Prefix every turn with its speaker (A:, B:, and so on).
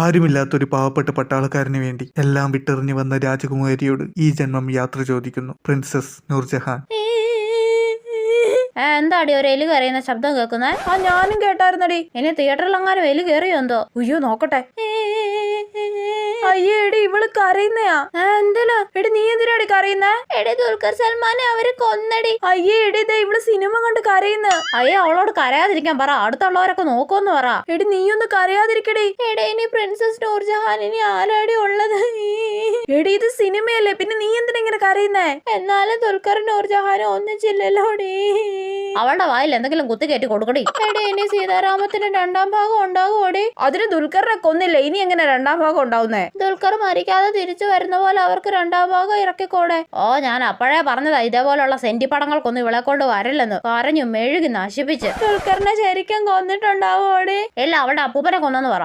A: ആരുമില്ലാത്തൊരു പാവപ്പെട്ട പട്ടാളക്കാരന് വേണ്ടി എല്ലാം വിട്ടെറിഞ്ഞു വന്ന രാജകുമാരിയോട് ഈ ജന്മം യാത്ര ചോദിക്കുന്നു പ്രിൻസസ് നൂർജഹാൻ.
B: എന്താടി ഒരു എലി കരയുന്ന ശബ്ദം കേൾക്കുന്നേ? ആ ഞാനും കേട്ടായിരുന്നടി. ഇനി തിയേറ്ററിൽ അങ്ങാനും എലി കയറിയോ എന്തോ? അയ്യോ നോക്കട്ടെ. അയ്യേ എടി ഇവള് കരയുന്നയാ. എന്തിനാ എടി? നീ എന്തിനാടി കരയുന്നേ? എടി ദുൽഖർ സൽമാനെ അവര് കൊന്നടി. അയ്യേ എടി ഇവള് സിനിമ കണ്ട് കരയുന്ന. അയ്യേ അവളോട് കരയാതിരിക്കാൻ പറ, അടുത്തുള്ളവരൊക്കെ നോക്കുമെന്ന് പറ. എടി നീയൊന്ന് കരയാതിരിക്കടി. എടി ഇനി പ്രിൻസസ് നൂർജഹാൻ ഇനി ആരാടി ഉള്ളത്? എടി ഇത് സിനിമയല്ലേ, പിന്നെ നീ എന്തിനാ ഇങ്ങനെ കരയുന്നേ? എന്നാലും ദുൽഖർ നൂർജഹാനും ഒന്നിച്ചില്ലല്ലോടി. അവളുടെ വായിൽ എന്തെങ്കിലും കുത്തി കയറ്റി കൊടുക്കടി. എടി ഇനി സീതാരാമത്തിന് 2ാം ഭാഗം ഉണ്ടാകുമോടി? അതിന് ദുൽഖറിനെ കൊന്നില്ല, ഇനി എങ്ങനെ 2ാം ഭാഗം ഉണ്ടാവുന്നേ? ദുൽഖർ മരിക്കാതെ തിരിച്ചു വരുന്ന പോലെ അവർക്ക് 2ാം ഭാഗം ഇറക്കിക്കോടെ. ഓ ഞാൻ അപ്പോഴേ പറഞ്ഞതാ ഇതേപോലുള്ള സെന്റി പടങ്ങൾക്കൊന്നും ഇവളെ കൊണ്ട് വരില്ലെന്ന്. കരഞ്ഞു മെഴുകി നശിപ്പിച്ച്. ദുൽഖറിനെ ശരിക്കും കൊന്നിട്ടുണ്ടാവോടി? ഇല്ല, അവളുടെ അപ്പൂപ്പനെ കൊന്നെന്ന് പറ.